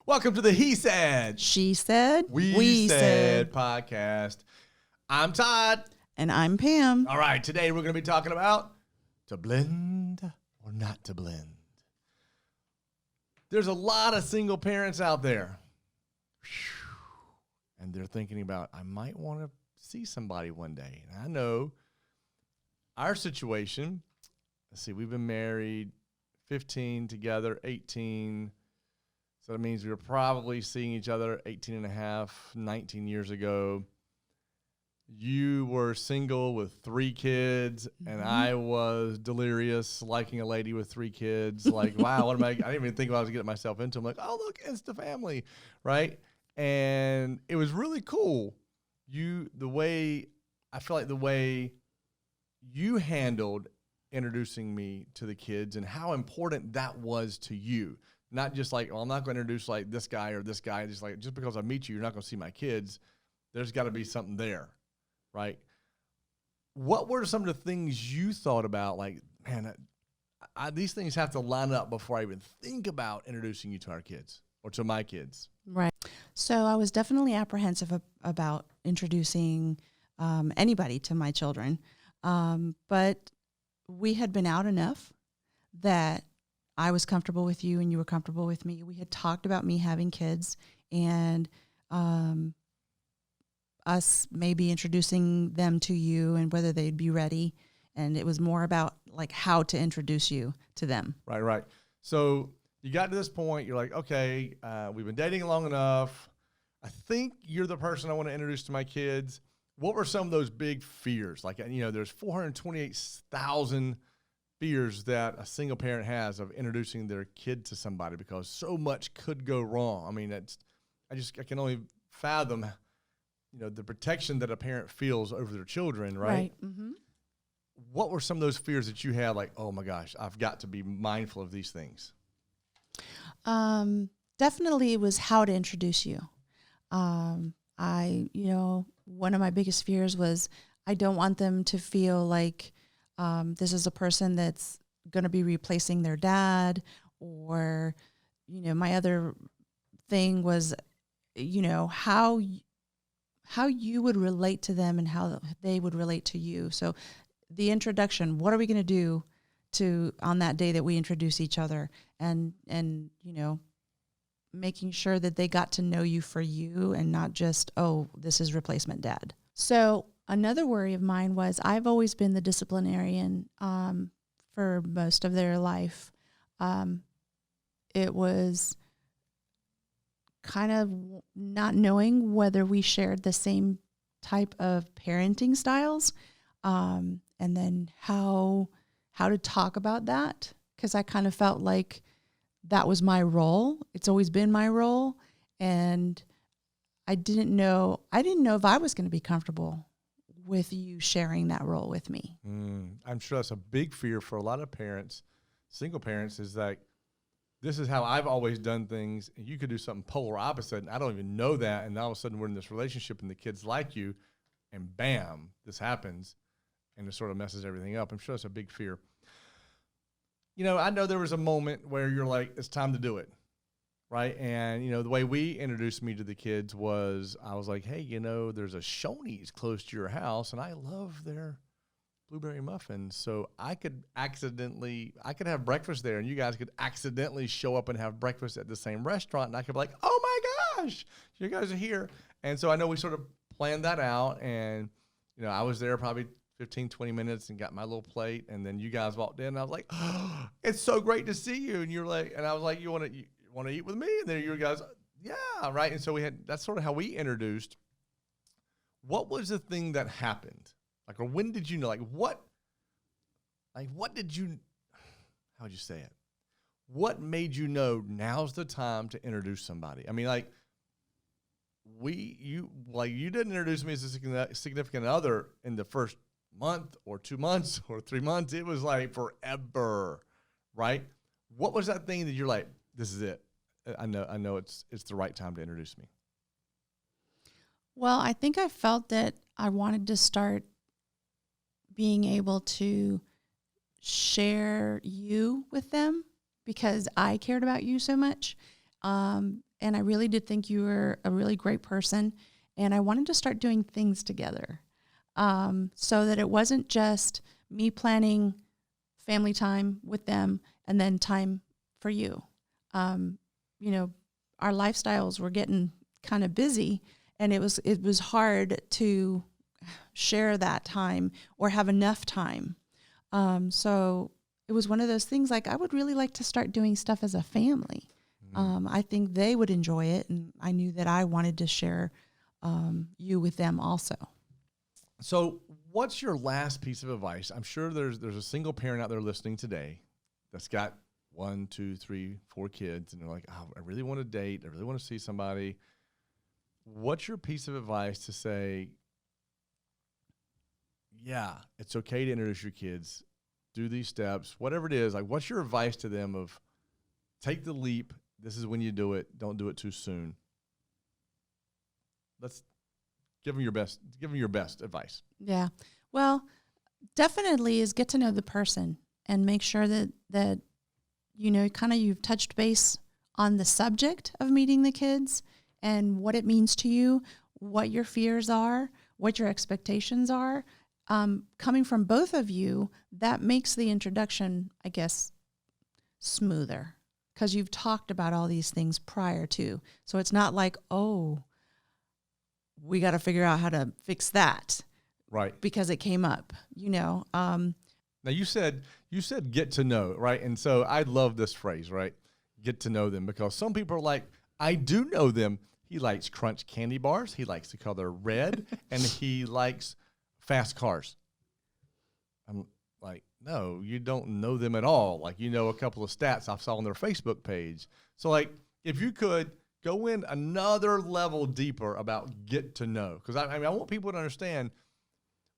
Welcome to the He Said, She Said, We Said podcast. I'm Todd. And I'm Pam. All right, today we're going to be talking about to blend or not to blend. There's a lot of single parents out there. And they're thinking about, I might want to see somebody one day. And I know our situation, let's see, we've been married 15 together, 18. So that means we were probably seeing each other 18 and a half, 19 years ago. You were single with 3 kids, and I was delirious, liking a lady with 3 kids. Like, wow, what am I didn't even think about what I was getting myself into. I'm like, oh, look, Insta family, right? And it was really cool. I feel like the way you handled introducing me to the kids and how important that was to you. Not just like, well, I'm not going to introduce like this guy or this guy. Just because I meet you, you're not going to see my kids. There's got to be something there, right? What were some of the things you thought about? Like, man, these things have to line up before I even think about introducing you to our kids or to my kids. Right. So I was definitely apprehensive about introducing anybody to my children. But we had been out enough that I was comfortable with you and you were comfortable with me. We had talked about me having kids and us maybe introducing them to you and whether they'd be ready. And it was more about like how to introduce you to them. Right. So you got to this point, you're like, okay, we've been dating long enough. I think you're the person I want to introduce to my kids. What were some of those big fears? Like, there's 428,000 fears that a single parent has of introducing their kid to somebody because so much could go wrong. I mean, I can only fathom, the protection that a parent feels over their children, right? Mm-hmm. What were some of those fears that you had? Like, oh my gosh, I've got to be mindful of these things. Definitely it was how to introduce you. One of my biggest fears was I don't want them to feel like this is a person that's going to be replacing their dad, or, my other thing was, how you would relate to them and how they would relate to you. So the introduction, what are we going to do on that day that we introduce each other, and making sure that they got to know you for you and not just, oh, this is replacement dad. So another worry of mine was I've always been the disciplinarian for most of their life. It was kind of not knowing whether we shared the same type of parenting styles, and then how to talk about that, because I kind of felt like that was my role. It's always been my role, and I didn't know if I was going to be comfortable with you sharing that role with me. I'm sure that's a big fear for a lot of parents, single parents, is like, this is how I've always done things, and you could do something polar opposite, and I don't even know that, and all of a sudden we're in this relationship and the kids like you, and bam, this happens, and it sort of messes everything up. I'm sure that's a big fear. I know there was a moment where you're like, it's time to do it, right? And, the way we introduced me to the kids was I was like, hey, there's a Shoney's close to your house, and I love their blueberry muffins. So I could have breakfast there, and you guys could accidentally show up and have breakfast at the same restaurant, and I could be like, oh, my gosh, you guys are here. And so I know we sort of planned that out, and, I was there probably 15, 20 minutes and got my little plate. And then you guys walked in and I was like, oh, it's so great to see you. And you're like, and I was like, you want to eat with me? And then you guys, yeah. Right. And so that's sort of how we introduced. What was the thing that happened? Like, or when did you know, what did you, how would you say it? What made you know now's the time to introduce somebody? I mean, you didn't introduce me as a significant other in the first month or 2 months or 3 months. It was like forever, right? What was that thing that you're like, this is it? I know it's the right time to introduce me. Well, I think I felt that I wanted to start being able to share you with them because I cared about you so much. and I really did think you were a really great person. And I wanted to start doing things together, so that it wasn't just me planning family time with them and then time for you. You know, our lifestyles were getting kind of busy, and it was hard to share that time or have enough time. So it was one of those things like I would really like to start doing stuff as a family. I think they would enjoy it, and I knew that I wanted to share you with them also. So what's your last piece of advice? I'm sure there's a single parent out there listening today that's got 1, 2, 3, 4 kids, and they're like, oh, I really want to date. I really want to see somebody. What's your piece of advice to say, yeah, it's okay to introduce your kids, do these steps, whatever it is? Like, what's your advice to them of take the leap? This is when you do it. Don't do it too soon. Let's give them your best. Give them your best advice. Yeah. Well, definitely is get to know the person and make sure that you know, kind of you've touched base on the subject of meeting the kids and what it means to you, what your fears are, what your expectations are. Coming from both of you, that makes the introduction, I guess, smoother because you've talked about all these things prior to. So it's not like, oh, we got to figure out how to fix that. Right. Because it came up, you know. Now you said get to know, right? And so I love this phrase, right? Get to know them, because some people are like, I do know them. He likes Crunch candy bars. He likes the color red, and he likes fast cars. I'm like, no, you don't know them at all. Like, you know a couple of stats I saw on their Facebook page. So like, if you could go in another level deeper about get to know, because I want people to understand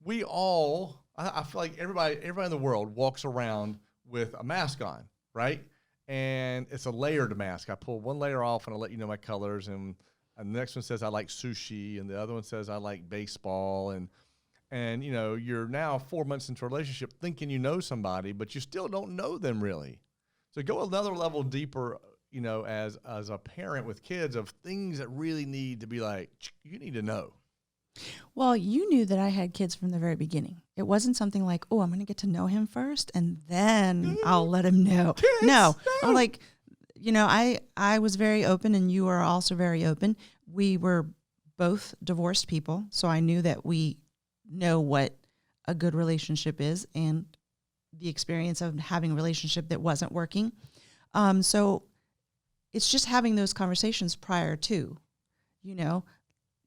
we all, I feel like everybody in the world walks around with a mask on, right? And it's a layered mask. I pull one layer off and I let you know my colors, and the next one says I like sushi, and the other one says I like baseball, and you know, you're now 4 months into a relationship thinking you know somebody, but you still don't know them really. So go another level deeper, you know, as a parent with kids, of things that really need to be like, you need to know. Well, you knew that I had kids from the very beginning. It wasn't something like, oh, I'm going to get to know him first and then I'll let him know. Kids, no, I'm like, you know, I was very open, and you are also very open. We were both divorced people, so I knew that we know what a good relationship is and the experience of having a relationship that wasn't working. So it's just having those conversations prior to, you know,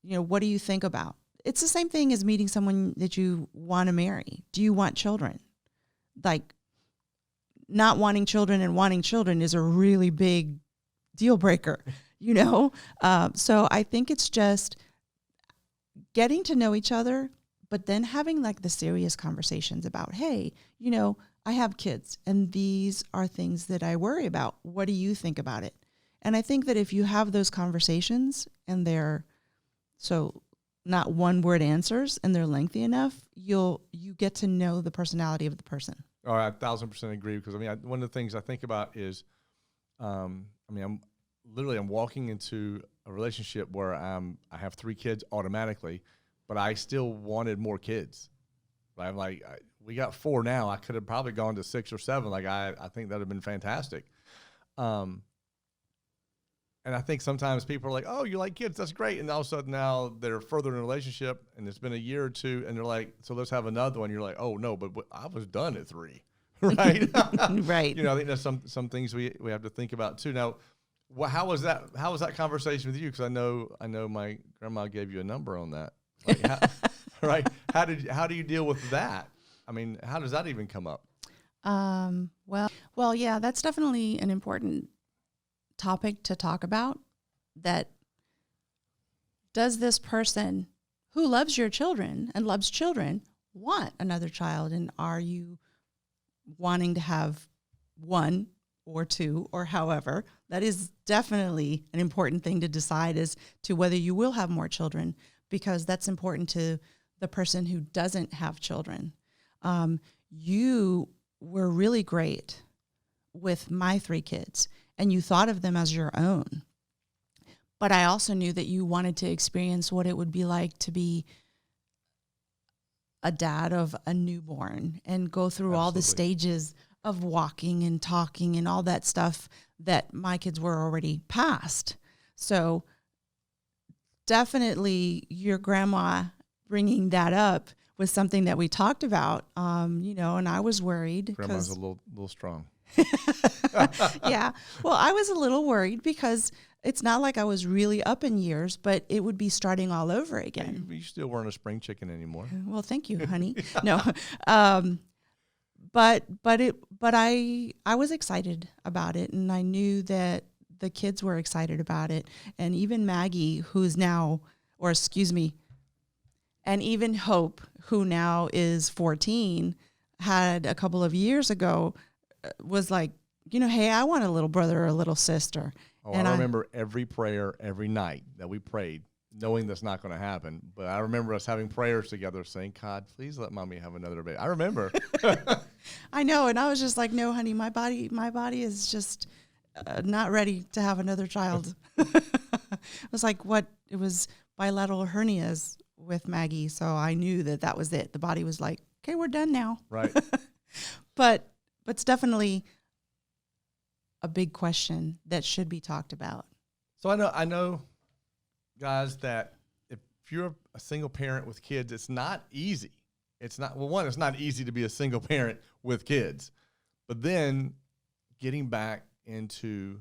what do you think about? It's the same thing as meeting someone that you want to marry. Do you want children? Like, not wanting children and wanting children is a really big deal breaker, you know? So I think it's just getting to know each other, but then having like the serious conversations about, hey, you know, I have kids and these are things that I worry about. What do you think about it? And I think that if you have those conversations and they're so not one word answers and they're lengthy enough, you get to know the personality of the person. Oh, I 1,000% agree, because I mean, one of the things I think about is, I'm walking into a relationship where I have 3 kids automatically, but I still wanted more kids. I'm like, we got 4 now. I could have probably gone to 6 or 7. Like I think that'd have been fantastic. And I think sometimes people are like, oh, you like kids, that's great. And all of a sudden now they're further in a relationship and it's been a year or 2 and they're like, so let's have another one. You're like, oh no, but I was done at 3, right? Right. You know, I think there's some things we have to think about too. Now, how was that conversation with you? Because I know my grandma gave you a number on that. Like, right? How do you deal with that? I mean, how does that even come up? Well, yeah, that's definitely an important topic to talk about. That does this person who loves your children and loves children want another child, and are you wanting to have 1 or 2 or however? That is definitely an important thing to decide as to whether you will have more children, because that's important to the person who doesn't have children. You were really great with my 3 kids, and you thought of them as your own. But I also knew that you wanted to experience what it would be like to be a dad of a newborn and go through all the Absolutely. stages of walking and talking and all that stuff that my kids were already past. So definitely your grandma bringing that up was something that we talked about, and I was worried. Grandma's a little strong. Yeah. Well, I was a little worried because it's not like I was really up in years, but it would be starting all over again. You still weren't a spring chicken anymore. Well, thank you, honey. No. But I was excited about it, and I knew that the kids were excited about it. And even Maggie, who's now, and even Hope, who now is 14, had a couple of years ago, was like, hey, I want a little brother or a little sister. Oh, And I remember every prayer every night that we prayed, knowing that's not going to happen. But I remember us having prayers together saying, God, please let mommy have another baby. I remember. I know. And I was just like, no, honey, my body is just not ready to have another child. It was like it was bilateral hernias with Maggie. So I knew that was it. The body was like, okay, we're done now. Right. But it's definitely a big question that should be talked about. So I know, guys, that if you're a single parent with kids, it's not easy. It's not easy to be a single parent with kids. But then getting back into,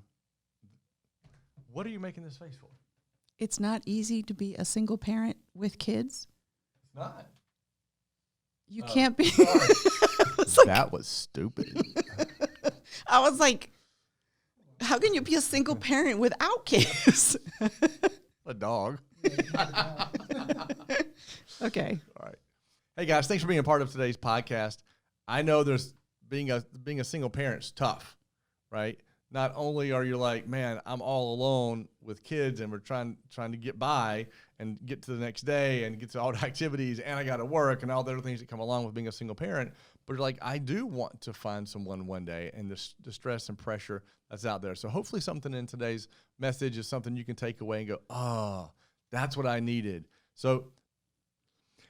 what are you making this face for? It's not easy to be a single parent with kids. It's not. You can't be. That was stupid. I was like, how can you be a single parent without kids? A dog. Okay. All right. Hey guys, thanks for being a part of today's podcast. I know there's being a single parent's tough, right? Not only are you like, man, I'm all alone with kids and we're trying to get by and get to the next day and get to all the activities and I got to work and all the other things that come along with being a single parent, but you're like, I do want to find someone one day, and the stress and pressure that's out there. So hopefully something in today's message is something you can take away and go, oh, that's what I needed. So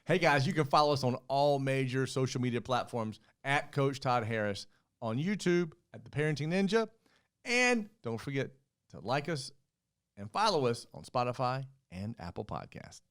hey guys, you can follow us on all major social media platforms at Coach Todd Harris, on YouTube at The Parenting Ninja. And don't forget to like us and follow us on Spotify and Apple Podcasts.